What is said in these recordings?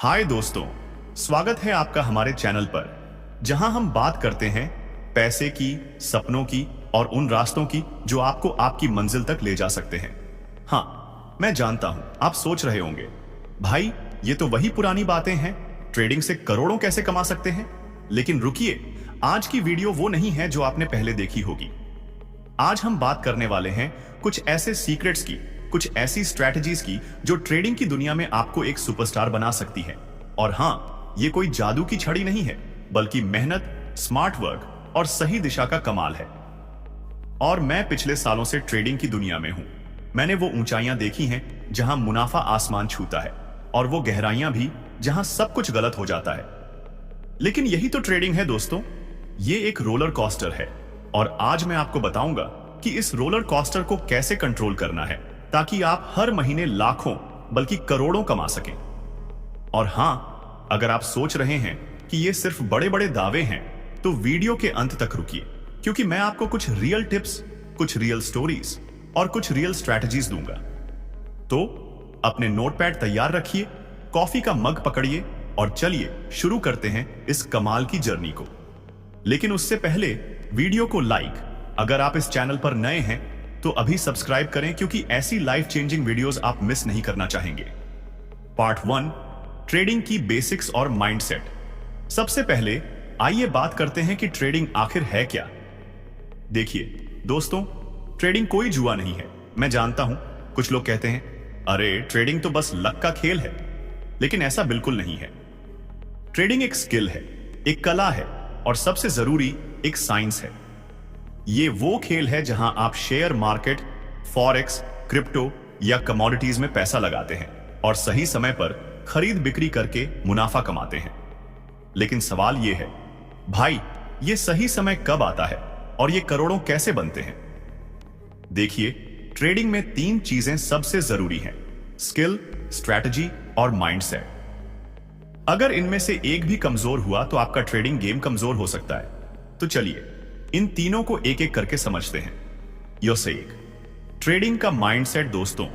हाय दोस्तों, स्वागत है आपका हमारे चैनल पर, जहां हम बात करते हैं पैसे की, सपनों की और उन रास्तों की जो आपको आपकी मंजिल तक ले जा सकते हैं। हाँ, मैं जानता हूं आप सोच रहे होंगे, भाई ये तो वही पुरानी बातें हैं, ट्रेडिंग से करोड़ों कैसे कमा सकते हैं। लेकिन रुकिए, आज की वीडियो वो नहीं है जो आपने पहले देखी होगी। आज हम बात करने वाले हैं कुछ ऐसे सीक्रेट्स की, कुछ ऐसी स्ट्रैटेजीज की जो ट्रेडिंग की दुनिया में आपको एक सुपरस्टार बना सकती है। और हां, ये कोई जादू की छड़ी नहीं है, बल्कि मेहनत, स्मार्ट वर्क और सही दिशा का कमाल है। और मैं पिछले सालों से ट्रेडिंग की दुनिया में हूं। मैंने वो ऊंचाइयां देखी हैं जहां मुनाफा आसमान छूता है, और वो गहराइयां भी जहां सब कुछ गलत हो जाता है। लेकिन यही तो ट्रेडिंग है दोस्तों, ये एक रोलर कोस्टर है। और आज मैं आपको बताऊंगा कि इस रोलर कोस्टर को कैसे कंट्रोल करना है, ताकि आप हर महीने लाखों बल्कि करोड़ों कमा सकें। और हां, अगर आप सोच रहे हैं कि ये सिर्फ बड़े बड़े दावे हैं, तो वीडियो के अंत तक रुकिए, क्योंकि मैं आपको कुछ रियल टिप्स, कुछ रियल स्टोरीज और कुछ रियल स्ट्रैटेजीज दूंगा। तो अपने नोटपैड तैयार रखिए, कॉफी का मग पकड़िए और चलिए शुरू करते हैं इस कमाल की जर्नी को। लेकिन उससे पहले वीडियो को लाइक, अगर आप इस चैनल पर नए हैं तो अभी सब्सक्राइब करें, क्योंकि ऐसी लाइफ चेंजिंग वीडियोस आप मिस नहीं करना चाहेंगे। पार्ट 1, ट्रेडिंग की बेसिक्स और माइंडसेट। सबसे पहले आइए बात करते हैं कि ट्रेडिंग आखिर है क्या। देखिए दोस्तों, ट्रेडिंग कोई जुआ नहीं है। मैं जानता हूं कुछ लोग कहते हैं, अरे ट्रेडिंग तो बस लक का खेल है, लेकिन ऐसा बिल्कुल नहीं है। ट्रेडिंग एक स्किल है, एक कला है और सबसे जरूरी एक साइंस है। ये वो खेल है जहां आप शेयर मार्केट, फॉरेक्स, क्रिप्टो या कमोडिटीज में पैसा लगाते हैं और सही समय पर खरीद बिक्री करके मुनाफा कमाते हैं। लेकिन सवाल ये है, भाई ये सही समय कब आता है और ये करोड़ों कैसे बनते हैं? देखिए, ट्रेडिंग में 3 चीजें सबसे जरूरी हैं: स्किल, स्ट्रैटेजी और माइंडसेट। अगर इनमें से एक भी कमजोर हुआ तो आपका ट्रेडिंग गेम कमजोर हो सकता है। तो चलिए इन तीनों को एक एक करके समझते हैं। यो से एक, ट्रेडिंग का माइंडसेट। दोस्तों,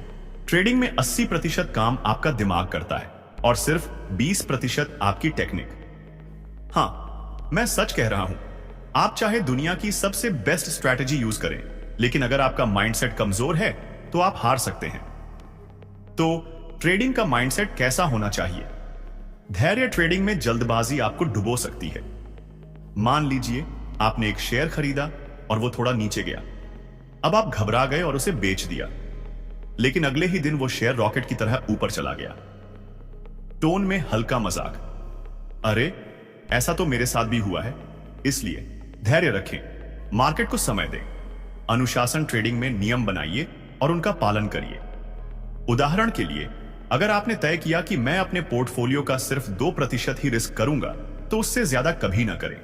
ट्रेडिंग में 80% काम आपका दिमाग करता है और सिर्फ 20% आपकी टेक्निक। हां, मैं सच कह रहा हूं, आप चाहे दुनिया की सबसे बेस्ट स्ट्रैटेजी यूज करें, लेकिन अगर आपका माइंडसेट कमजोर है तो आप हार सकते हैं। तो ट्रेडिंग का माइंडसेट कैसा होना चाहिए? धैर्य। ट्रेडिंग में जल्दबाजी आपको डुबो सकती है। मान लीजिए आपने एक शेयर खरीदा और वो थोड़ा नीचे गया। अब आप घबरा गए और उसे बेच दिया, लेकिन अगले ही दिन वो शेयर रॉकेट की तरह ऊपर चला गया। टोन में हल्का मजाक, अरे ऐसा तो मेरे साथ भी हुआ है। इसलिए धैर्य रखें, मार्केट को समय दें। अनुशासन। ट्रेडिंग में नियम बनाइए और उनका पालन करिए। उदाहरण के लिए, अगर आपने तय किया कि मैं अपने पोर्टफोलियो का सिर्फ 2% ही रिस्क करूंगा, तो उससे ज्यादा कभी ना करें।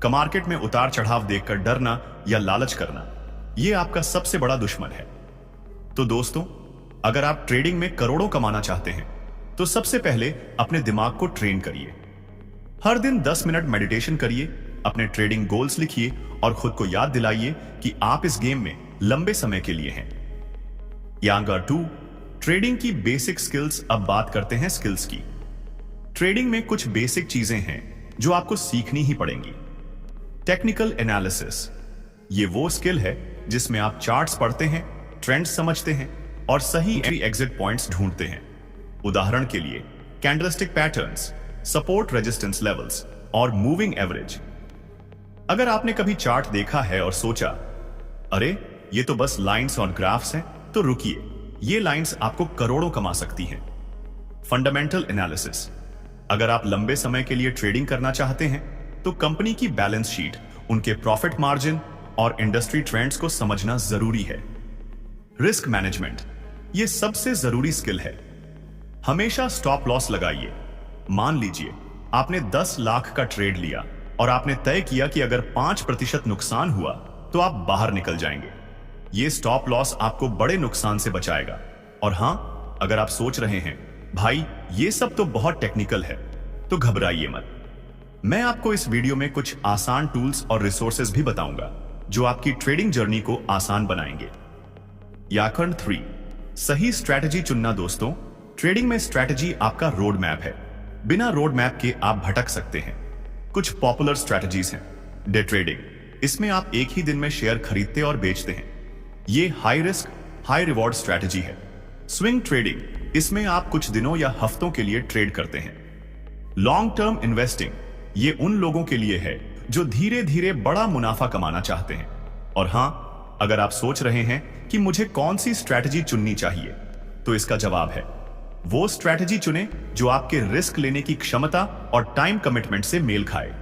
मार्केट में उतार चढ़ाव देखकर डरना या लालच करना, यह आपका सबसे बड़ा दुश्मन है। तो दोस्तों, अगर आप ट्रेडिंग में करोड़ों कमाना चाहते हैं, तो सबसे पहले अपने दिमाग को ट्रेन करिए। हर दिन 10 मिनट मेडिटेशन करिए, अपने ट्रेडिंग गोल्स लिखिए और खुद को याद दिलाइए कि आप इस गेम में लंबे समय के लिए हैं। यांगर 2, ट्रेडिंग की बेसिक स्किल्स। अब बात करते हैं स्किल्स की। ट्रेडिंग में कुछ बेसिक चीजें हैं जो आपको सीखनी ही पड़ेंगी। टेक्निकल एनालिसिस, ये वो स्किल है जिसमें आप चार्ट्स पढ़ते हैं, ट्रेंड्स समझते हैं और सही एंट्री एग्जिट पॉइंट्स ढूंढते हैं। उदाहरण के लिए candlestick patterns, support resistance levels और मूविंग एवरेज। अगर आपने कभी चार्ट देखा है और सोचा, अरे ये तो बस लाइंस और ग्राफ्स हैं, तो रुकिए, ये लाइंस आपको करोड़ों कमा सकती हैं। फंडामेंटल एनालिसिस, अगर आप लंबे समय के लिए ट्रेडिंग करना चाहते हैं, तो कंपनी की बैलेंस शीट, उनके प्रॉफिट मार्जिन और इंडस्ट्री ट्रेंड्स को समझना जरूरी है। रिस्क मैनेजमेंट, यह सबसे जरूरी स्किल है। हमेशा स्टॉप लॉस लगाइए। मान लीजिए आपने 10 लाख का ट्रेड लिया और आपने तय किया कि अगर 5% नुकसान हुआ तो आप बाहर निकल जाएंगे। यह स्टॉप लॉस आपको बड़े नुकसान से बचाएगा। और हां, अगर आप सोच रहे हैं, भाई ये सब तो बहुत टेक्निकल है, तो घबराइए मत। मैं आपको इस वीडियो में कुछ आसान टूल्स और रिसोर्सेज भी बताऊंगा जो आपकी ट्रेडिंग जर्नी को आसान बनाएंगे। याकर्न 3, सही स्ट्रैटेजी चुनना। दोस्तों, ट्रेडिंग में स्ट्रैटेजी आपका रोड मैप है। बिना रोड मैप के आप भटक सकते हैं। कुछ पॉपुलर स्ट्रैटेजीज हैं। डे ट्रेडिंग, इसमें आप एक ही दिन में शेयर खरीदते और बेचते हैं। ये high risk high reward strategy है। स्विंग ट्रेडिंग, इसमें आप कुछ दिनों या हफ्तों के लिए ट्रेड करते हैं। लॉन्ग टर्म इन्वेस्टिंग, ये उन लोगों के लिए है जो धीरे धीरे बड़ा मुनाफा कमाना चाहते हैं। और हां, अगर आप सोच रहे हैं कि मुझे कौन सी स्ट्रैटेजी चुननी चाहिए, तो इसका जवाब है वो स्ट्रैटेजी चुनें जो आपके रिस्क लेने की क्षमता और टाइम कमिटमेंट से मेल खाए।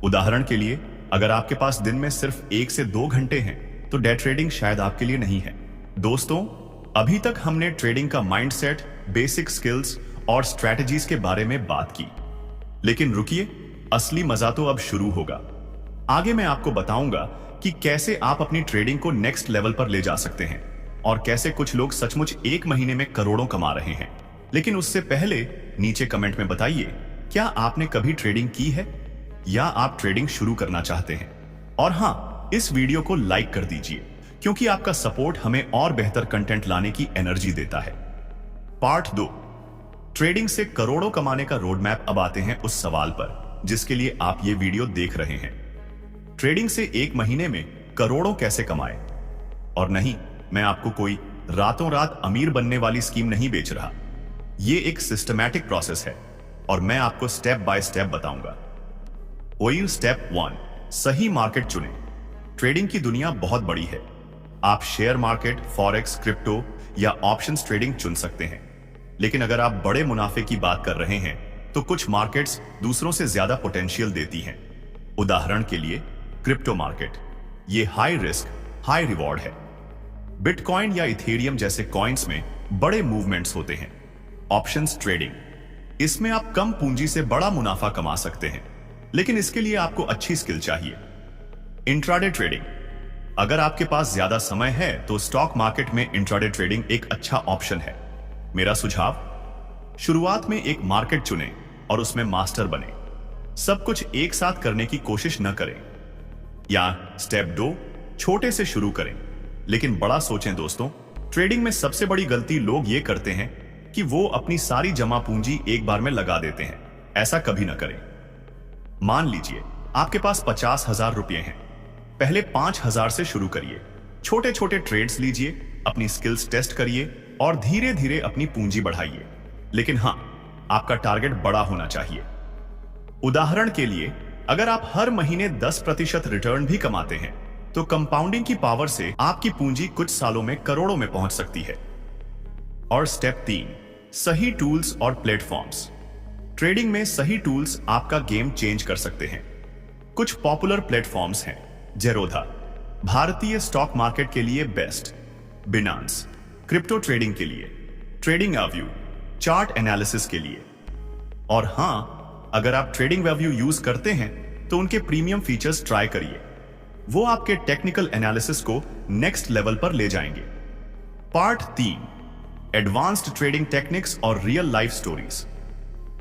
उदाहरण के लिए, अगर आपके पास दिन में सिर्फ 1 से 2 घंटे हैं, तो डे ट्रेडिंग शायद आपके लिए नहीं है। दोस्तों, अभी तक हमने ट्रेडिंग का माइंडसेट, बेसिक स्किल्स और स्ट्रैटेजीज के बारे में बात की। लेकिन रुकिए, असली मजा तो अब शुरू होगा। आगे मैं आपको बताऊंगा कि कैसे आप अपनी ट्रेडिंग को नेक्स्ट लेवल पर ले जा सकते हैं और कैसे कुछ लोग सचमुच 1 महीने में करोड़ों कमा रहे हैं। लेकिन उससे पहले नीचे कमेंट में बताइए, क्या आपने कभी ट्रेडिंग की है या आप ट्रेडिंग शुरू करना चाहते हैं? और हां, इस वीडियो को लाइक कर दीजिए, क्योंकि आपका सपोर्ट हमें और बेहतर कंटेंट लाने की एनर्जी देता है। पार्ट 2, ट्रेडिंग से करोड़ों कमाने का रोड मैप। अब आते हैं उस सवाल पर जिसके लिए आप ये वीडियो देख रहे हैं। ट्रेडिंग से 1 महीने में करोड़ों कैसे कमाए? और नहीं, मैं आपको कोई रातों रात अमीर बनने वाली स्कीम नहीं बेच रहा। ये एक सिस्टमैटिक प्रोसेस है और मैं आपको स्टेप बाय स्टेप बताऊंगा। ओइल स्टेप 1, सही मार्केट चुनें। ट्रेडिंग की दुनिया बहुत बड़ी है। आप शेयर मार्केट, फॉरेक्स, क्रिप्टो या ऑप्शंस ट्रेडिंग चुन सकते हैं। लेकिन अगर आप बड़े मुनाफे की बात कर रहे हैं, तो कुछ मार्केट्स दूसरों से ज्यादा पोटेंशियल देती हैं। उदाहरण के लिए, क्रिप्टो मार्केट, ये हाई रिस्क हाई रिवॉर्ड है। बिटकॉइन या इथेरियम जैसे कॉइन्स में बड़े मूवमेंट्स होते हैं। ऑप्शंस ट्रेडिंग, इसमें आप कम पूंजी से बड़ा मुनाफा कमा सकते हैं, लेकिन इसके लिए आपको अच्छी स्किल चाहिए। इंट्राडे ट्रेडिंग, अगर आपके पास ज्यादा समय है तो स्टॉक मार्केट में इंट्राडे ट्रेडिंग एक अच्छा ऑप्शन है। मेरा सुझाव, शुरुआत में एक मार्केट चुनें और उसमें मास्टर बने। सब कुछ एक साथ करने की कोशिश न करें। या स्टेप 2, छोटे से शुरू करें लेकिन बड़ा सोचें। दोस्तों, ट्रेडिंग में सबसे बड़ी गलती लोग ये करते हैं कि वो अपनी सारी जमा पूंजी एक बार में लगा देते हैं। ऐसा कभी ना करें। मान लीजिए आपके पास 50,000 रुपए हैं। पहले 5,000 से शुरू करिए। छोटे छोटे ट्रेड्स लीजिए, अपनी स्किल्स टेस्ट करिए और धीरे धीरे अपनी पूंजी बढ़ाइए। लेकिन हां, आपका टारगेट बड़ा होना चाहिए। उदाहरण के लिए, अगर आप हर महीने 10% रिटर्न भी कमाते हैं, तो कंपाउंडिंग की पावर से आपकी पूंजी कुछ सालों में करोड़ों में पहुंच सकती है। और स्टेप 3, सही टूल्स और प्लेटफॉर्म्स। ट्रेडिंग में सही टूल्स आपका गेम चेंज कर सकते हैं। कुछ पॉपुलर प्लेटफॉर्म्स हैं। जेरोधा, भारतीय स्टॉक मार्केट के लिए बेस्ट। बिनांस, क्रिप्टो ट्रेडिंग के लिए। ट्रेडिंग व्यू, चार्ट एनालिसिस के लिए। और हां, अगर आप ट्रेडिंग व्यू यूज करते हैं तो उनके प्रीमियम फीचर्स ट्राई करिए। वो आपके टेक्निकल एनालिसिस को नेक्स्ट लेवल पर ले जाएंगे। पार्ट 3, एडवांस्ड ट्रेडिंग टेक्निक्स और रियल लाइफ स्टोरीज।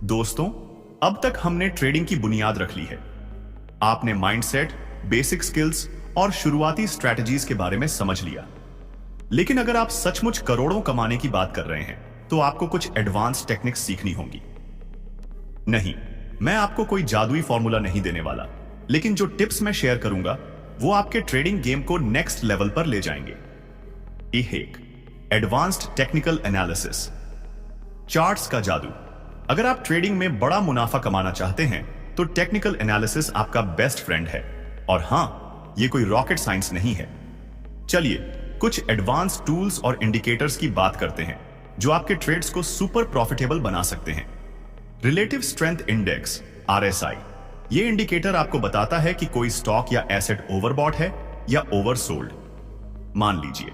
दोस्तों, अब तक हमने ट्रेडिंग की बुनियाद रख ली है। आपने माइंडसेट, बेसिक स्किल्स और शुरुआती स्ट्रैटेजीज के बारे में समझ लिया। लेकिन अगर आप सचमुच करोड़ों कमाने की बात कर रहे हैं, तो आपको कुछ एडवांस टेक्निक्स सीखनी होंगी। नहीं, मैं आपको कोई जादुई फॉर्मूला नहीं देने वाला, लेकिन जो टिप्स मैं शेयर करूंगा वो आपके ट्रेडिंग गेम को नेक्स्ट लेवल पर ले जाएंगे। एक, एडवांस्ड टेक्निकल एनालिसिस, चार्ट्स का जादू। अगर आप ट्रेडिंग में बड़ा मुनाफा कमाना चाहते हैं, तो टेक्निकल एनालिसिस आपका बेस्ट फ्रेंड है। और हां, ये कोई रॉकेट साइंस नहीं है। चलिए कुछ एडवांस टूल्स और इंडिकेटर्स की बात करते हैं जो आपके ट्रेड्स को सुपर प्रॉफिटेबल बना सकते हैं। रिलेटिव स्ट्रेंथ इंडेक्स, RSI, ये इंडिकेटर आपको बताता है कि कोई स्टॉक या एसेट ओवरबॉट है या ओवरसोल्ड। मान लीजिए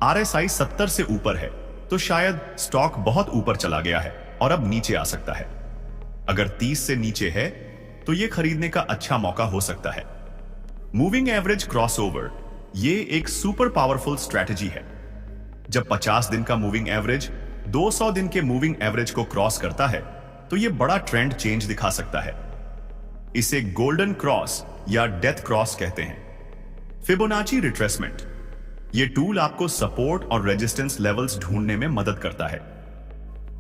RSI 70 से ऊपर है, तो शायद स्टॉक बहुत ऊपर चला गया है और अब नीचे आ सकता है। अगर 30 से नीचे है, तो यह खरीदने का अच्छा मौका हो सकता है। मूविंग एवरेज क्रॉसओवर, ये एक सुपर पावरफुल स्ट्रैटेजी है। जब 50 दिन का मूविंग एवरेज 200 दिन के मूविंग एवरेज को क्रॉस करता है, तो यह बड़ा ट्रेंड चेंज दिखा सकता है। इसे गोल्डन क्रॉस या डेथ क्रॉस कहते हैं। फिबोनाची रिट्रेसमेंट, यह टूल आपको सपोर्ट और रेजिस्टेंस लेवल्स ढूंढने में मदद करता है।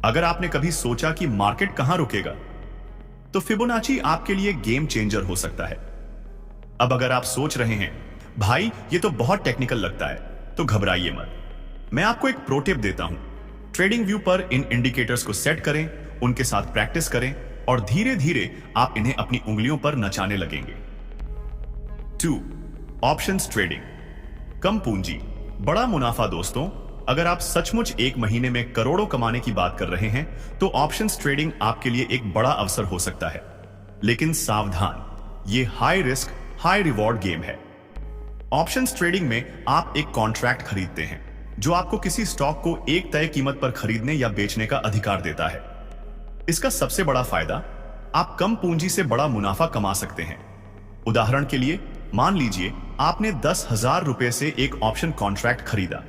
अगर आपने कभी सोचा कि मार्केट कहां रुकेगा, तो फिबोनाची आपके लिए गेम चेंजर हो सकता है। अब अगर आप सोच रहे हैं भाई ये तो बहुत टेक्निकल लगता है, तो घबराइए मत। मैं आपको एक प्रो टिप देता हूं। ट्रेडिंग व्यू पर इन इंडिकेटर्स को सेट करें, उनके साथ प्रैक्टिस करें और धीरे धीरे आप इन्हें अपनी उंगलियों पर नचाने लगेंगे। 2. ऑप्शंस ट्रेडिंग, कम पूंजी बड़ा मुनाफा। दोस्तों, अगर आप सचमुच एक महीने में करोड़ों कमाने की बात कर रहे हैं तो ऑप्शंस ट्रेडिंग आपके लिए एक बड़ा अवसर हो सकता है। लेकिन सावधान, ये high risk high reward game है। ऑप्शंस ट्रेडिंग में आप एक कॉन्ट्रैक्ट खरीदते हैं जो आपको किसी स्टॉक को एक तय कीमत पर खरीदने या बेचने का अधिकार देता है। इसका सबसे बड़ा फायदा, आप कम पूंजी से बड़ा मुनाफा कमा सकते हैं। उदाहरण के लिए, मान लीजिए आपने 10,000 रुपए से एक ऑप्शन कॉन्ट्रैक्ट खरीदा।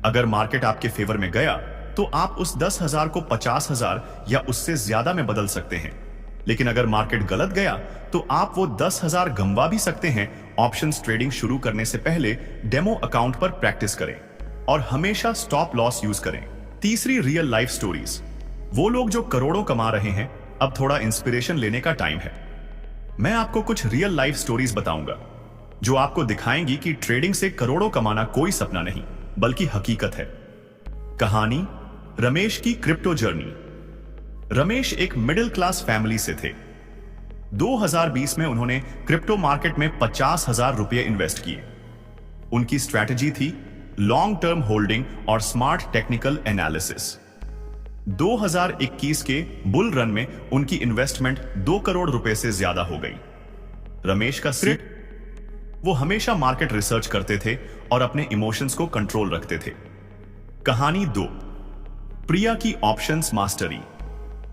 अगर मार्केट आपके फेवर में गया तो आप उस 10,000 को 50,000 या उससे ज्यादा में बदल सकते हैं। लेकिन अगर मार्केट गलत गया तो आप वो 10,000 गंवा भी सकते हैं। ऑप्शंस ट्रेडिंग शुरू करने से पहले डेमो अकाउंट पर प्रैक्टिस करें और हमेशा स्टॉप लॉस यूज करें। तीसरी, रियल लाइफ स्टोरीज। वो लोग जो करोड़ों कमा रहे हैं, अब थोड़ा इंस्पिरेशन लेने का टाइम है। मैं आपको कुछ रियल लाइफ स्टोरीज बताऊंगा जो आपको दिखाएंगी कि ट्रेडिंग से करोड़ों कमाना कोई सपना नहीं बल्कि हकीकत है। कहानी, रमेश की क्रिप्टो जर्नी। रमेश एक मिडिल क्लास फैमिली से थे। 2020 में उन्होंने क्रिप्टो मार्केट में 50,000 रुपए इन्वेस्ट किए। उनकी स्ट्रैटेजी थी लॉन्ग टर्म होल्डिंग और स्मार्ट टेक्निकल एनालिसिस। 2021 के बुल रन में उनकी इन्वेस्टमेंट 2 करोड़ रुपए से ज्यादा हो गई। रमेश का सीक्रेट, वो हमेशा मार्केट रिसर्च करते थे और अपने इमोशंस को कंट्रोल रखते थे। कहानी 2, प्रिया की ऑप्शंस मास्टरी।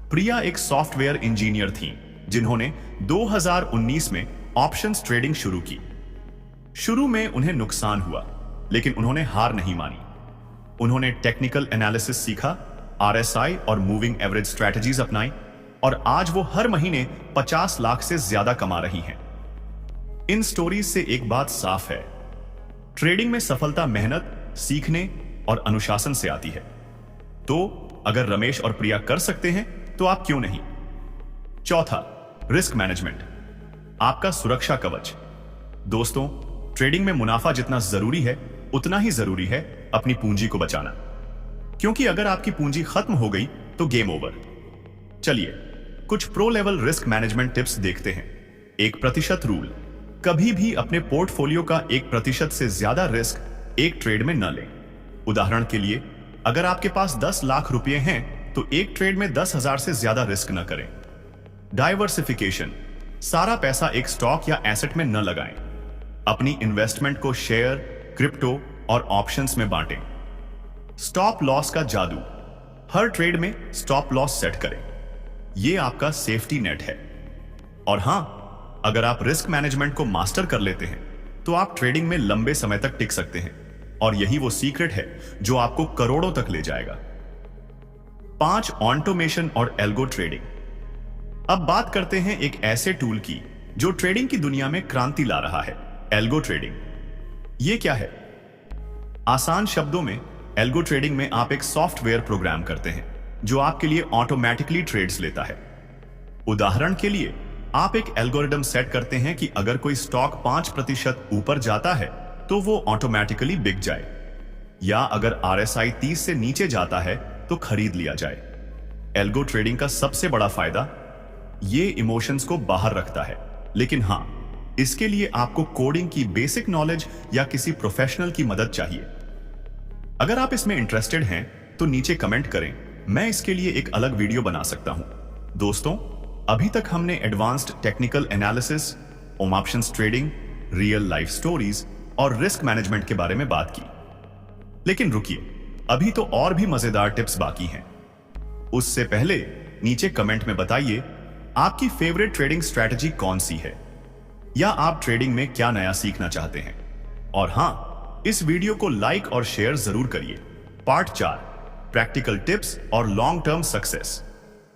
प्रिया एक सॉफ्टवेयर इंजीनियर थी जिन्होंने 2019 में ऑप्शंस ट्रेडिंग शुरू की। शुरू में उन्हें नुकसान हुआ, लेकिन उन्होंने हार नहीं मानी। उन्होंने टेक्निकल एनालिसिस सीखा, RSI और मूविंग एवरेज स्ट्रैटेजीज अपनाई और आज वो हर महीने 50 लाख से ज्यादा कमा रही हैं। इन स्टोरीज से एक बात साफ है, ट्रेडिंग में सफलता मेहनत, सीखने और अनुशासन से आती है। तो अगर रमेश और प्रिया कर सकते हैं तो आप क्यों नहीं। चौथा, रिस्क मैनेजमेंट, आपका सुरक्षा कवच। दोस्तों, ट्रेडिंग में मुनाफा जितना जरूरी है उतना ही जरूरी है अपनी पूंजी को बचाना, क्योंकि अगर आपकी पूंजी खत्म हो गई तो गेम ओवर। चलिए कुछ pro level risk management tips देखते हैं। 1% रूल, कभी भी अपने पोर्टफोलियो का 1% से ज्यादा रिस्क एक ट्रेड में न लें। उदाहरण के लिए, अगर आपके पास 10 लाख रुपए हैं तो एक ट्रेड में 10,000 से ज्यादा रिस्क न करें। डाइवर्सिफिकेशन, सारा पैसा एक स्टॉक या एसेट में न लगाएं। अपनी इन्वेस्टमेंट को शेयर, क्रिप्टो और ऑप्शंस में बांटें। स्टॉप लॉस का जादू, हर ट्रेड में स्टॉप लॉस सेट करें। यह आपका सेफ्टी नेट है। और हां, अगर आप रिस्क मैनेजमेंट को मास्टर कर लेते हैं तो आप ट्रेडिंग में लंबे समय तक टिक सकते हैं, और यही वो सीक्रेट है जो आपको करोड़ों तक ले जाएगा। 5, ऑटोमेशन और एल्गो ट्रेडिंग। अब बात करते हैं एक ऐसे टूल की जो ट्रेडिंग की दुनिया में क्रांति ला रहा है, एल्गो ट्रेडिंग। यह क्या है? आसान शब्दों में, एल्गो ट्रेडिंग में आप एक सॉफ्टवेयर प्रोग्राम करते हैं जो आपके लिए ऑटोमेटिकली ट्रेड्स लेता है। उदाहरण के लिए, आप एक एल्गोरिदम सेट करते हैं कि अगर कोई स्टॉक 5% ऊपर जाता है तो वो ऑटोमेटिकली बिक जाए, या अगर RSI 30 से नीचे जाता है तो खरीद लिया जाए। एल्गो ट्रेडिंग का सबसे बड़ा फायदा, ये इमोशंस को बाहर रखता है, लेकिन हां, इसके लिए आपको कोडिंग की बेसिक नॉलेज या किसी प्रोफेशनल की मदद चाहिए। अगर आप इसमें इंटरेस्टेड हैं तो नीचे कमेंट करें, मैं इसके लिए एक अलग वीडियो बना सकता हूं। दोस्तों, अभी तक हमने advanced technical analysis, options trading, real life stories और रिस्क मैनेजमेंट के बारे में बात की। लेकिन रुकिए, अभी तो और भी मजेदार टिप्स बाकी हैं। उससे पहले नीचे कमेंट में बताइए आपकी फेवरेट ट्रेडिंग स्ट्रैटेजी कौन सी है, या आप ट्रेडिंग में क्या नया सीखना चाहते हैं। और हां, इस वीडियो को लाइक और शेयर जरूर करिए। पार्ट 4, प्रैक्टिकल टिप्स और लॉन्ग टर्म सक्सेस।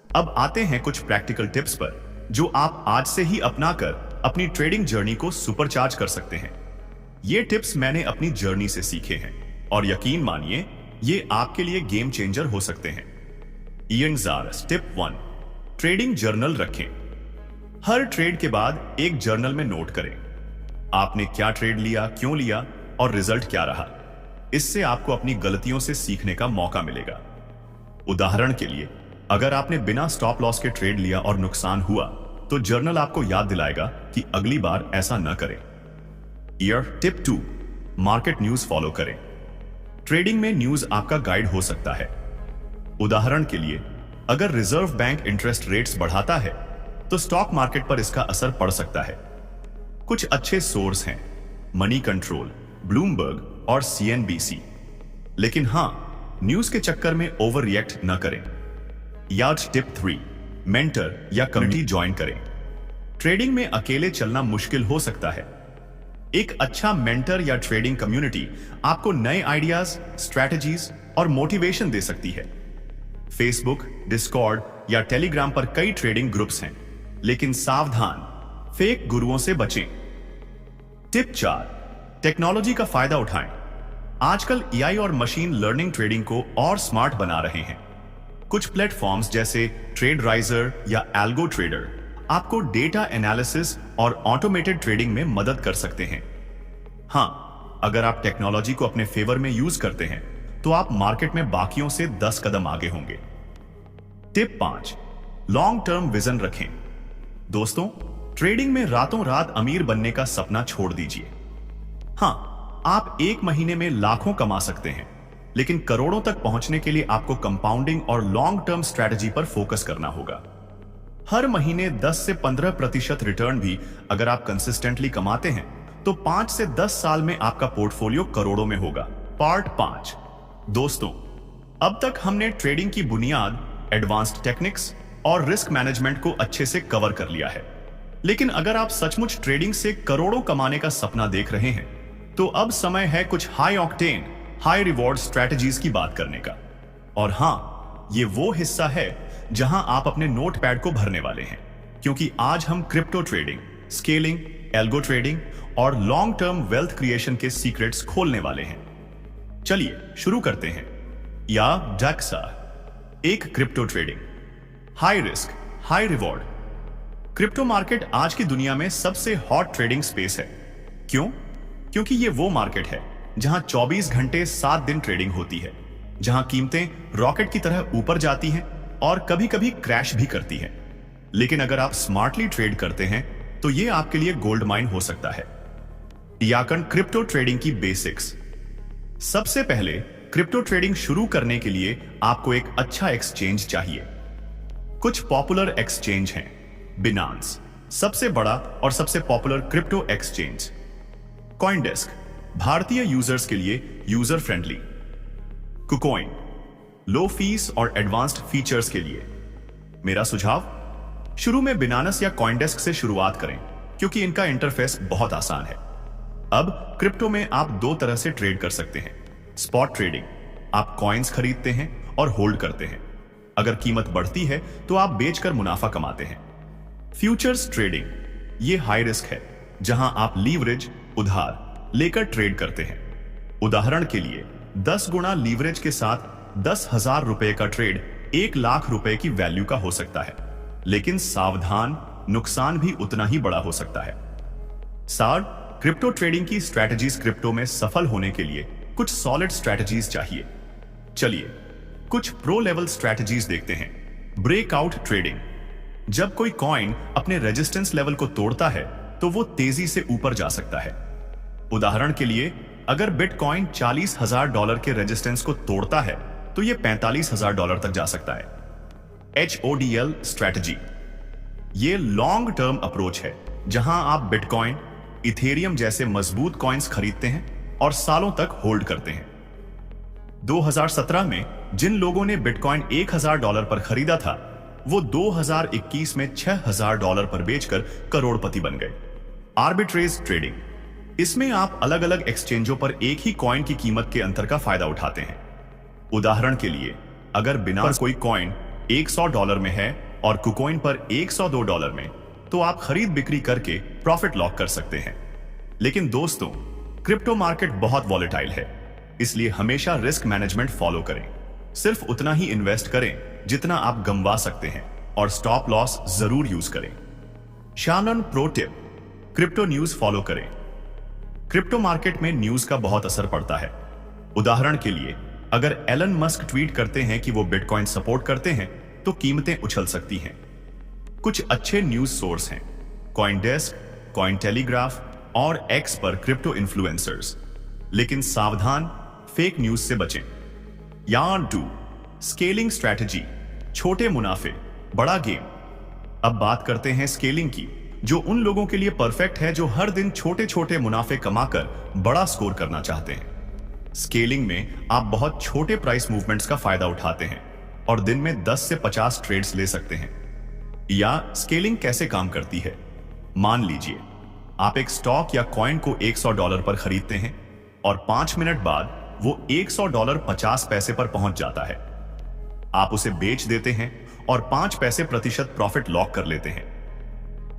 अब आते हैं कुछ प्रैक्टिकल टिप्स पर जो आप आज से ही अपनाकर अपनी ट्रेडिंग जर्नी को सुपरचार्ज कर सकते हैं। ये टिप्स मैंने अपनी जर्नी से सीखे हैं और यकीन मानिए ये आपके लिए गेम चेंजर हो सकते हैं। इयन जारस। टिप 1, ट्रेडिंग जर्नल रखें। हर ट्रेड के बाद एक जर्नल में नोट करें आपने क्या ट्रेड लिया, क्यों लिया और रिजल्ट क्या रहा। इससे आपको अपनी गलतियों से सीखने का मौका मिलेगा। उदाहरण के लिए, अगर आपने बिना स्टॉप लॉस के ट्रेड लिया और नुकसान हुआ तो जर्नल आपको याद दिलाएगा कि अगली बार ऐसा न करें। टिप 2, मार्केट न्यूज फॉलो करें। ट्रेडिंग में न्यूज आपका गाइड हो सकता है। उदाहरण के लिए, अगर रिजर्व बैंक इंटरेस्ट रेट्स बढ़ाता है तो स्टॉक मार्केट पर इसका असर पड़ सकता है। कुछ अच्छे सोर्स हैं, मनी कंट्रोल, ब्लूमबर्ग और CNBC। लेकिन हां, न्यूज के चक्कर में ओवर रिएक्ट न करें। टिप 3, मेंटर या कम्युनिटी ज्वाइन करें। ट्रेडिंग में अकेले चलना मुश्किल हो सकता है। एक अच्छा मेंटर या ट्रेडिंग कम्युनिटी आपको नए आइडियाज, स्ट्रैटेजीज और मोटिवेशन दे सकती है। फेसबुक, डिस्कॉर्ड या टेलीग्राम पर कई ट्रेडिंग ग्रुप्स हैं, लेकिन सावधान, फेक गुरुओं से बचें। टिप 4, टेक्नोलॉजी का फायदा उठाएं। आजकल AI और मशीन लर्निंग ट्रेडिंग को और स्मार्ट बना रहे हैं। कुछ प्लेटफॉर्म्स जैसे ट्रेडराइजर या एल्गो ट्रेडर आपको डेटा एनालिसिस और ऑटोमेटेड ट्रेडिंग में मदद कर सकते हैं। हां, अगर आप टेक्नोलॉजी को अपने फेवर में यूज करते हैं तो आप मार्केट में बाकियों से 10 कदम आगे होंगे। टिप 5, लॉन्ग टर्म विजन रखें। दोस्तों, ट्रेडिंग में रातों रात अमीर बनने का सपना छोड़ दीजिए। हां, आप एक महीने में लाखों कमा सकते हैं, लेकिन करोड़ों तक पहुंचने के लिए आपको कंपाउंडिंग और लॉन्ग टर्म स्ट्रैटेजी पर फोकस करना होगा। हर महीने 10 से 15% रिटर्न भी अगर आप कंसिस्टेंटली कमाते हैं तो 5 से 10 साल में आपका पोर्टफोलियो करोड़ों में होगा। पार्ट 5। दोस्तों, अब तक हमने ट्रेडिंग की बुनियाद, एडवांस्ड टेक्निक्स और रिस्क मैनेजमेंट को अच्छे से कवर कर लिया है। लेकिन अगर आप सचमुच ट्रेडिंग से करोड़ों कमाने का सपना देख रहे हैं तो अब समय है कुछ high octane, high reward strategies की बात करने का। और हां, ये वो हिस्सा है जहां आप अपने नोटपैड को भरने वाले हैं, क्योंकि आज हम crypto trading, scaling, algo trading और लॉन्ग टर्म वेल्थ क्रिएशन के सीक्रेट्स खोलने वाले हैं। चलिए शुरू करते हैं। डैक्सा, एक crypto trading, high risk, high reward. Crypto market आज की दुनिया में सबसे हॉट ट्रेडिंग स्पेस है। क्यों? क्योंकि ये वो मार्केट है जहां 24 घंटे 7 दिन ट्रेडिंग होती है, जहां कीमतें रॉकेट की तरह ऊपर जाती हैं और कभी कभी क्रैश भी करती हैं। लेकिन अगर आप स्मार्टली ट्रेड करते हैं तो ये आपके लिए गोल्ड माइन हो सकता है। क्रिप्टो ट्रेडिंग की बेसिक्स। सबसे पहले क्रिप्टो ट्रेडिंग शुरू करने के लिए आपको एक अच्छा एक्सचेंज चाहिए। कुछ पॉपुलर एक्सचेंज हैं। बिनांस, सबसे बड़ा और सबसे पॉपुलर क्रिप्टो एक्सचेंज। कॉइनडेस्क, भारतीय यूजर्स के लिए यूजर फ्रेंडली। कुकॉइन, लो फीस और एडवांस्ड फीचर्स के लिए। मेरा सुझाव, शुरू में बिनांस या कॉइनडेस्क से शुरुआत करें, क्योंकि इनका इंटरफेस बहुत आसान है। अब क्रिप्टो में आप 2 तरह से ट्रेड कर सकते हैं। स्पॉट ट्रेडिंग, आप कॉइन्स खरीदते हैं और होल्ड करते हैं। अगर कीमत बढ़ती है तो आप बेचकर मुनाफा कमाते हैं। फ्यूचर्स ट्रेडिंग, ये हाई रिस्क है, जहां आप लीवरेज, उधार लेकर ट्रेड करते हैं। उदाहरण के लिए 10 गुना लीवरेज के साथ 10,000 रुपए का ट्रेड 1 लाख रुपए की वैल्यू का हो सकता है। लेकिन सावधान, नुकसान भी उतना ही बड़ा हो सकता है। क्रिप्टो ट्रेडिंग की स्ट्रैटेजीज। क्रिप्टो में सफल होने के लिए कुछ सॉलिड स्ट्रैटेजीज चाहिए। चलिए कुछ प्रो लेवल स्ट्रैटेजीज देखते हैं। ब्रेकआउट ट्रेडिंग, जब कोई कॉइन अपने रेजिस्टेंस लेवल को तोड़ता है तो वो तेजी से ऊपर जा सकता है। उदाहरण के लिए, अगर बिटकॉइन $40,000 के रेजिस्टेंस को तोड़ता है तो ये $45,000 तक जा सकता है। HODL स्ट्रैटेजी, ये लॉन्ग टर्म अप्रोच है, जहां आप बिटकॉइन, इथेरियम जैसे मजबूत कॉइन्स खरीदते हैं और सालों तक होल्ड करते हैं। 2017 में जिन लोगों ने बिटकॉइन $1,000 पर खरीदा था, वो 2021 में $6,000 पर बेचकर करोड़पति बन गए। आर्बिट्रेज ट्रेडिंग, इसमें आप अलग अलग एक्सचेंजों पर एक ही कॉइन की कीमत के अंतर का फायदा उठाते हैं। उदाहरण के लिए, अगर बिनांस कोई कॉइन $100 में है और कुकॉइन पर $102 में, तो आप खरीद बिक्री करके प्रॉफिट लॉक कर सकते हैं। लेकिन दोस्तों, क्रिप्टो मार्केट बहुत वॉलेटाइल है, इसलिए हमेशा रिस्क मैनेजमेंट फॉलो करें। सिर्फ उतना ही इन्वेस्ट करें जितना आप गंवा सकते हैं और स्टॉप लॉस जरूर यूज करें। Shanan pro tip, crypto news follow करें। क्रिप्टो मार्केट में न्यूज का बहुत असर पड़ता है। उदाहरण के लिए, अगर एलन मस्क ट्वीट करते हैं कि वो बिटकॉइन सपोर्ट करते हैं तो कीमतें उछल सकती हैं। कुछ अच्छे न्यूज सोर्स हैं कॉइनडेस्क, कॉइन टेलीग्राफ और एक्स पर क्रिप्टो इन्फ्लुएंसर्स। लेकिन सावधान, फेक न्यूज से बचें। यार्न 2, स्केलिंग स्ट्रैटेजी, छोटे मुनाफे बड़ा गेम। अब बात करते हैं स्केलिंग की, जो उन लोगों के लिए परफेक्ट है जो हर दिन छोटे छोटे मुनाफे कमाकर बड़ा स्कोर करना चाहते हैं। स्केलिंग में आप बहुत छोटे प्राइस मूवमेंट्स का फायदा उठाते हैं और दिन में 10 से 50 ट्रेड्स ले सकते हैं। या स्केलिंग कैसे काम करती है? मान लीजिए आप एक स्टॉक या कॉइन को $100 पर खरीदते हैं और 5 मिनट बाद वो $100 50 पैसे पर पहुंच जाता है। आप उसे बेच देते हैं और 5 पैसे प्रतिशत प्रॉफिट लॉक कर लेते हैं।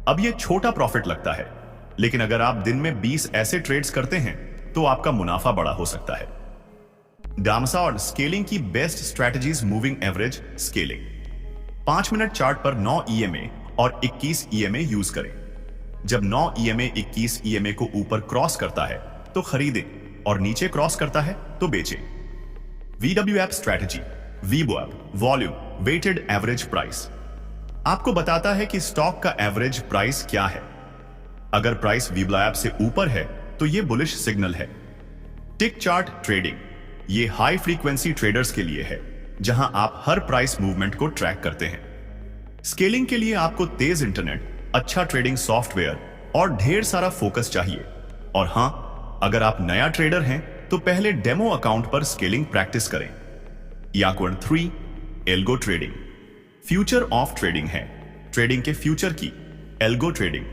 अब ये छोटा प्रॉफिट लगता है, लेकिन अगर आप दिन में 20 ऐसे ट्रेड्स करते हैं तो आपका मुनाफा बड़ा हो सकता है। डामसा और स्केलिंग की best strategies. Moving average scaling, 5 minute chart पर 9 EMA और 21 EMA यूज करें। जब 9 EMA 21 EMA को ऊपर क्रॉस करता है तो खरीदें और नीचे क्रॉस करता है तो बेचें। VWAP strategy, VWAP volume weighted average price, आपको बताता है कि स्टॉक का एवरेज प्राइस क्या है। अगर प्राइस VWAP से ऊपर है तो यह बुलिश सिग्नल है। टिक चार्ट ट्रेडिंग, ये हाई फ्रीक्वेंसी ट्रेडर्स के लिए है, जहां आप हर प्राइस मूवमेंट को ट्रैक करते हैं। स्केलिंग के लिए आपको तेज इंटरनेट, अच्छा ट्रेडिंग सॉफ्टवेयर और ढेर सारा फोकस चाहिए। और हां, अगर आप नया ट्रेडर हैं तो पहले डेमो अकाउंट पर स्केलिंग प्रैक्टिस करें। याकुन 3, algo trading, future of trading है, ट्रेडिंग के फ्यूचर की। एल्गो ट्रेडिंग,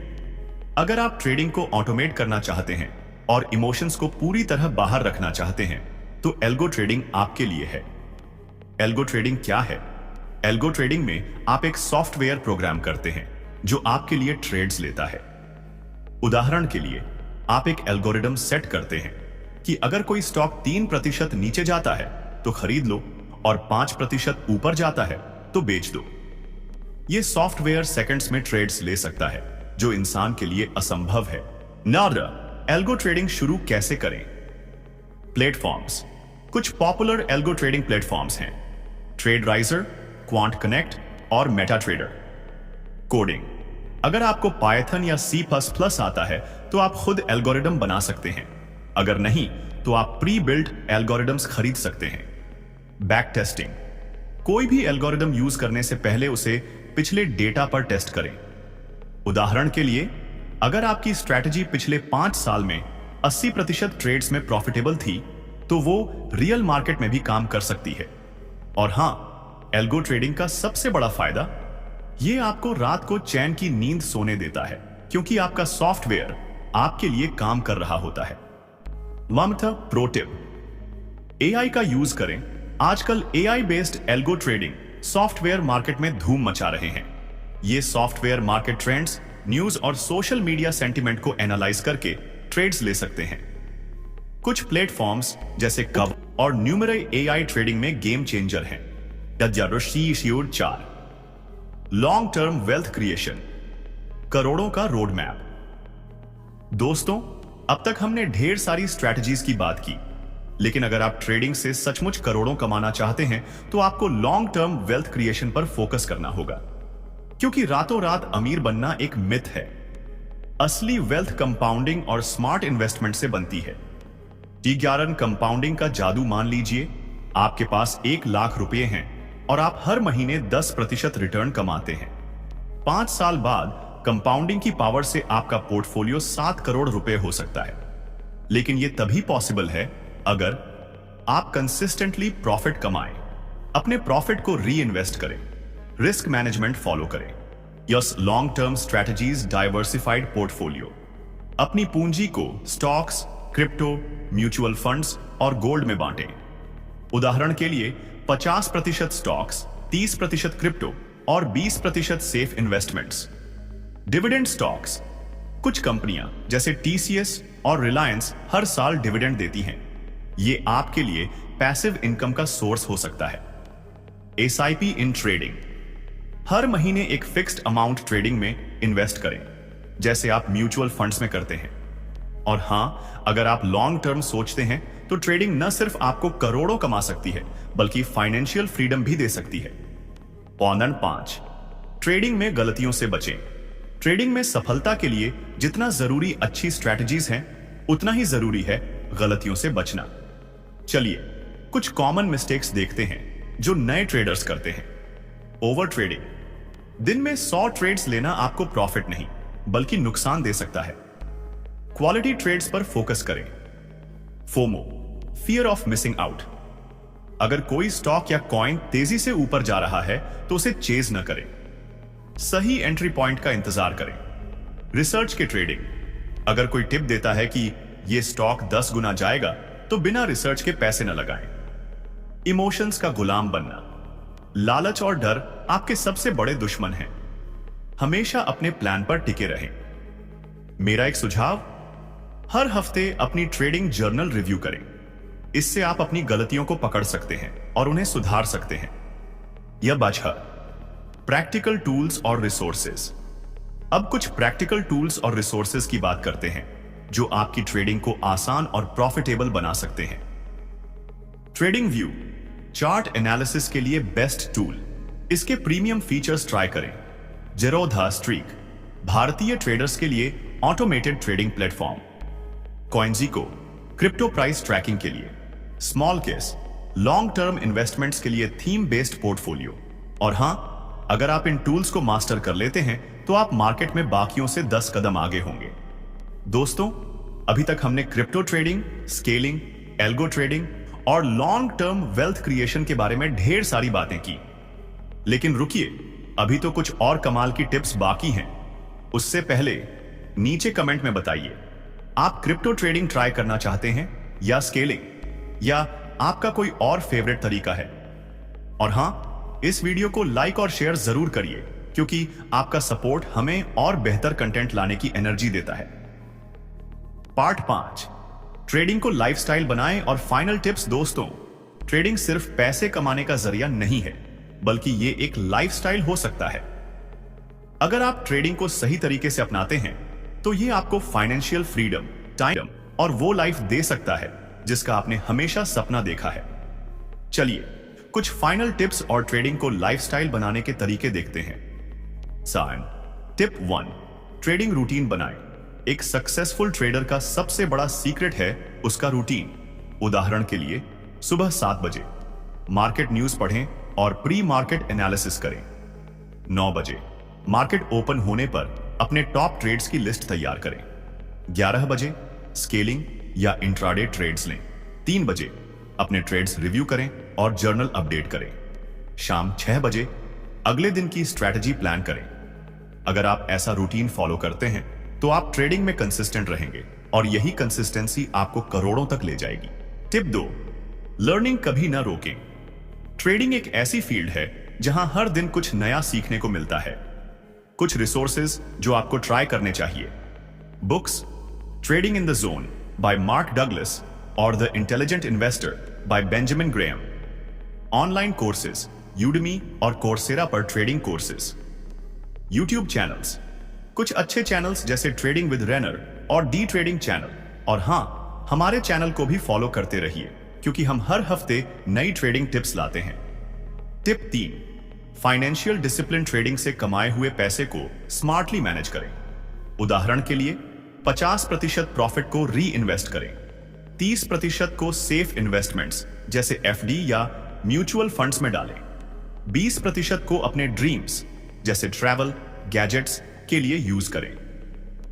अगर आप ट्रेडिंग को ऑटोमेट करना चाहते हैं और इमोशंस को पूरी तरह बाहर रखना चाहते हैं तो एल्गो ट्रेडिंग आपके लिए है। एल्गो ट्रेडिंग क्या है? एल्गो ट्रेडिंग में आप एक सॉफ्टवेयर प्रोग्राम करते हैं जो आपके लिए ट्रेड्स लेता है। उदाहरण के लिए, आप एक एल्गोरिदम सेट करते हैं कि अगर कोई स्टॉक 3% नीचे जाता है तो खरीद लो और 5% ऊपर जाता है तो बेच दो। यह सॉफ्टवेयर सेकंड्स में ट्रेड्स ले सकता है, जो इंसान के लिए असंभव है। नादरा, एल्गो ट्रेडिंग शुरू कैसे करें? प्लेटफॉर्म्स, कुछ पॉपुलर एल्गो ट्रेडिंग प्लेटफॉर्म्स हैं ट्रेडराइजर, क्वांट कनेक्ट और मेटा ट्रेडर। कोडिंग, अगर आपको पाइथन या C++ आता है तो आप खुद एल्गोरिदम बना सकते हैं। अगर नहीं तो आप प्री बिल्ट एल्गोरिदम्स खरीद सकते हैं। बैक टेस्टिंग, कोई भी एल्गोरिदम यूज करने से पहले उसे पिछले डेटा पर टेस्ट करें। उदाहरण के लिए, अगर आपकी स्ट्रैटेजी पिछले 5 साल में 80% ट्रेड्स में प्रॉफिटेबल थी तो वो रियल मार्केट में भी काम कर सकती है। और हां, एल्गो ट्रेडिंग का सबसे बड़ा फायदा, ये आपको रात को चैन की नींद सोने देता है, क्योंकि आपका सॉफ्टवेयर आपके लिए काम कर रहा होता है। ममता प्रो टिप, AI का यूज करें। आजकल AI based algo trading software market में धूम मचा रहे हैं। ये सॉफ्टवेयर मार्केट ट्रेंड्स, न्यूज और सोशल मीडिया सेंटिमेंट को एनालाइज करके ट्रेड्स ले सकते हैं। कुछ प्लेटफॉर्म्स जैसे कब और न्यूमरे AI ट्रेडिंग में गेम चेंजर हैं। 4 लॉन्ग टर्म वेल्थ क्रिएशन, करोड़ों का रोड मैप। दोस्तों, अब तक हमने ढेर सारी स्ट्रैटेजीज की बात की, लेकिन अगर आप ट्रेडिंग से सचमुच करोड़ों कमाना चाहते हैं तो आपको लॉन्ग टर्म वेल्थ क्रिएशन पर फोकस करना होगा, क्योंकि रातों रात अमीर बनना एक मिथ है। असली वेल्थ कंपाउंडिंग और स्मार्ट इन्वेस्टमेंट से बनती है। T11 कंपाउंडिंग का जादू मान लीजिए, आपके पास 1 लाख रुपए हैं और आप हर महीने 10% रिटर्न कमाते हैं। 5 साल बाद कंपाउंडिंग की पावर से आपका पोर्टफोलियो 7 करोड़ रुपए हो सकता है। लेकिन यह तभी पॉसिबल है अगर आप कंसिस्टेंटली प्रॉफिट कमाएं, अपने प्रॉफिट को री इन्वेस्ट करें, रिस्क मैनेजमेंट फॉलो करें। Yes, long term strategies, diversified portfolio, अपनी पूंजी को स्टॉक्स, क्रिप्टो, म्यूचुअल फंड्स और गोल्ड में बांटें। उदाहरण के लिए 50% स्टॉक्स, 30% क्रिप्टो और 20% सेफ इन्वेस्टमेंट्स। डिविडेंड स्टॉक्स, कुछ कंपनियां जैसे TCS और रिलायंस हर साल डिविडेंड देती हैं। ये आपके लिए पैसिव इनकम का सोर्स हो सकता है। SIP इन ट्रेडिंग, हर महीने एक फिक्स्ड अमाउंट ट्रेडिंग में इन्वेस्ट करें। जैसे आप म्यूचुअल फंड्स में करते हैं। और हां, अगर आप लॉन्ग टर्म सोचते हैं तो ट्रेडिंग न सिर्फ आपको करोड़ों कमा सकती है बल्कि फाइनेंशियल फ्रीडम भी दे सकती है। पॉइंट 5, ट्रेडिंग में गलतियों से बचें। ट्रेडिंग में सफलता के लिए जितना जरूरी अच्छी स्ट्रैटेजीज हैं, उतना ही जरूरी है गलतियों से बचना। चलिए कुछ कॉमन मिस्टेक्स देखते हैं जो नए ट्रेडर्स करते हैं। Over trading. दिन में 100 ट्रेड्स लेना आपको प्रॉफिट नहीं बल्कि नुकसान दे सकता है। क्वालिटी ट्रेड्स पर फोकस करें। FOMO, fear of missing out. अगर कोई स्टॉक या कॉइन तेजी से ऊपर जा रहा है तो उसे चेज न करें। सही एंट्री पॉइंट का इंतजार करें। रिसर्च के ट्रेडिंग। अगर कोई टिप देता है कि यह स्टॉक 10 गुना जाएगा तो बिना रिसर्च के पैसे न लगाएं। इमोशंस का गुलाम बनना। लालच और डर आपके सबसे बड़े दुश्मन हैं। हमेशा अपने प्लान पर टिके रहें। मेरा एक सुझाव, हर हफ्ते अपनी ट्रेडिंग जर्नल रिव्यू करें। इससे आप अपनी गलतियों को पकड़ सकते हैं और उन्हें सुधार सकते हैं। यह बचा प्रैक्टिकल टूल्स और रिसोर्सेज। अब कुछ प्रैक्टिकल टूल्स और रिसोर्सेज की बात करते हैं जो आपकी ट्रेडिंग को आसान और प्रॉफिटेबल बना सकते हैं। ट्रेडिंग व्यू, चार्ट एनालिसिस के लिए बेस्ट टूल। इसके प्रीमियम फीचर्स ट्राई करें। जेरोधा स्ट्रीक, भारतीय ट्रेडर्स के लिए automated trading platform. CoinGecko, crypto price tracking के लिए। Small case, long term investments के लिए थीम बेस्ड पोर्टफोलियो। और हां, अगर आप इन टूल्स को मास्टर कर लेते हैं तो आप मार्केट में बाकियों से 10 कदम आगे होंगे। दोस्तों, अभी तक हमने crypto trading, scaling, algo trading और लॉन्ग टर्म वेल्थ क्रिएशन के बारे में ढेर सारी बातें की। लेकिन रुकिए, अभी तो कुछ और कमाल की टिप्स बाकी हैं। उससे पहले नीचे कमेंट में बताइए, आप क्रिप्टो ट्रेडिंग ट्राई करना चाहते हैं या स्केलिंग, या आपका कोई और फेवरेट तरीका है। और हां, इस वीडियो को लाइक और शेयर जरूर करिए क्योंकि आपका सपोर्ट हमें और बेहतर कंटेंट लाने की एनर्जी देता है। पार्ट 5, ट्रेडिंग को लाइफस्टाइल बनाएं और फाइनल टिप्स। दोस्तों, ट्रेडिंग सिर्फ पैसे कमाने का जरिया नहीं है बल्कि ये एक लाइफस्टाइल हो सकता है। अगर आप ट्रेडिंग को सही तरीके से अपनाते हैं तो ये आपको फाइनेंशियल फ्रीडम, टाइम और वो लाइफ दे सकता है जिसका आपने हमेशा सपना देखा है। चलिए कुछ फाइनल टिप्स और ट्रेडिंग को लाइफस्टाइल बनाने के तरीके देखते हैं। टिप 1, ट्रेडिंग रूटीन बनाएं। एक सक्सेसफुल ट्रेडर का सबसे बड़ा सीक्रेट है उसका रूटीन। उदाहरण के लिए, सुबह 7 बजे मार्केट न्यूज पढ़ें और प्री मार्केट एनालिसिस करें। 9 बजे मार्केट ओपन होने पर अपने टॉप ट्रेड्स की लिस्ट तैयार करें। 11 बजे स्केलिंग या इंट्राडे ट्रेड्स लें। 3 बजे अपने ट्रेड्स रिव्यू करें और जर्नल अपडेट करें। शाम 6 बजे अगले दिन की स्ट्रैटेजी प्लान करें। अगर आप ऐसा रूटीन फॉलो करते हैं तो आप ट्रेडिंग में कंसिस्टेंट रहेंगे और यही कंसिस्टेंसी आपको करोड़ों तक ले जाएगी। टिप 2, लर्निंग कभी ना रोकें। ट्रेडिंग एक ऐसी फील्ड है जहां हर दिन कुछ नया सीखने को मिलता है। कुछ रिसोर्सेज जो आपको ट्राई करने चाहिए। Books, trading in the zone by Mark Douglas और the intelligent investor by Benjamin Graham. Online courses, Udemy और कोर्सेरा पर ट्रेडिंग कोर्सेज। यूट्यूब चैनल्स, कुछ अच्छे चैनल्स जैसे ट्रेडिंग विद रेनर और डी ट्रेडिंग चैनल। और हां, हमारे चैनल को भी फॉलो करते रहिए क्योंकि हम हर हफ्ते नई ट्रेडिंग टिप्स लाते हैं। Tip 3, financial discipline. ट्रेडिंग से कमाए हुए पैसे को स्मार्टली मैनेज करें। उदाहरण के लिए 50% प्रॉफिट को री इन्वेस्ट करें। 30% को सेफ इन्वेस्टमेंट्स जैसे एफडी या म्यूचुअल फंड्स में डालें। 20% को अपने ड्रीम्स जैसे ट्रैवल, गैजेट्स के लिए यूज करें।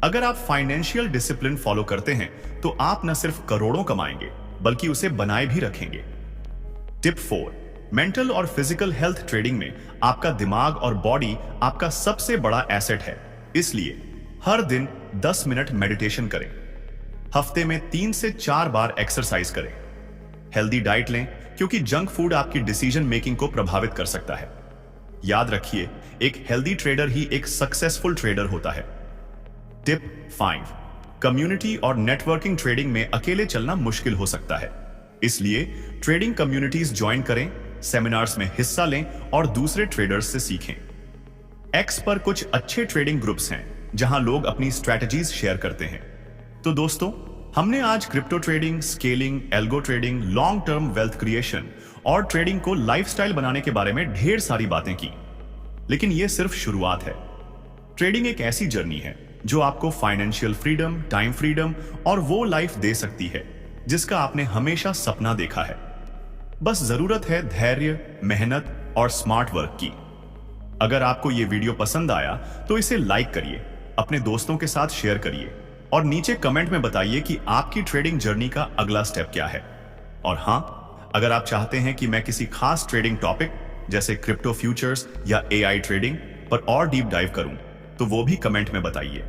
अगर आप फाइनेंशियल डिसिप्लिन फॉलो करते हैं तो आप न सिर्फ करोड़ों कमाएंगे बल्कि उसे बनाए भी रखेंगे। टिप 4, मेंटल और फिजिकल हेल्थ। ट्रेडिंग में आपका दिमाग और बॉडी आपका सबसे बड़ा एसेट है, इसलिए हर दिन 10 मिनट मेडिटेशन करें। हफ्ते में 3 से 4 बार एक्सरसाइज करें। हेल्दी डाइट लें क्योंकि जंक फूड आपकी डिसीजन मेकिंग को प्रभावित कर सकता है। याद रखिए, एक हेल्दी ट्रेडर ही एक सक्सेसफुल ट्रेडर होता है। टिप 5, कम्युनिटी और नेटवर्किंग। ट्रेडिंग में अकेले चलना मुश्किल हो सकता है, इसलिए ट्रेडिंग कम्युनिटीज ज्वाइन करें, सेमिनार्स में हिस्सा लें और दूसरे ट्रेडर्स से सीखें। एक्स पर कुछ अच्छे ट्रेडिंग ग्रुप्स हैं जहां लोग अपनी स्ट्रैटेजीज शेयर करते हैं। तो दोस्तों, हमने आज crypto trading, scaling, algo trading, long term wealth creation और ट्रेडिंग को लाइफस्टाइल बनाने के बारे में ढेर सारी बातें की। लेकिन यह सिर्फ शुरुआत है। ट्रेडिंग एक ऐसी जर्नी है जो आपको फाइनेंशियल फ्रीडम, टाइम फ्रीडम और वो लाइफ दे सकती है जिसका आपने हमेशा सपना देखा है। बस जरूरत है धैर्य, मेहनत और स्मार्ट वर्क की। अगर आपको यह वीडियो पसंद आया तो इसे लाइक करिए, अपने दोस्तों के साथ शेयर करिए और नीचे कमेंट में बताइए कि आपकी ट्रेडिंग जर्नी का अगला स्टेप क्या है। और हां, अगर आप चाहते हैं कि मैं किसी खास ट्रेडिंग टॉपिक जैसे क्रिप्टो फ्यूचर्स या एआई ट्रेडिंग पर और डीप डाइव करूं, तो वो भी कमेंट में बताइए।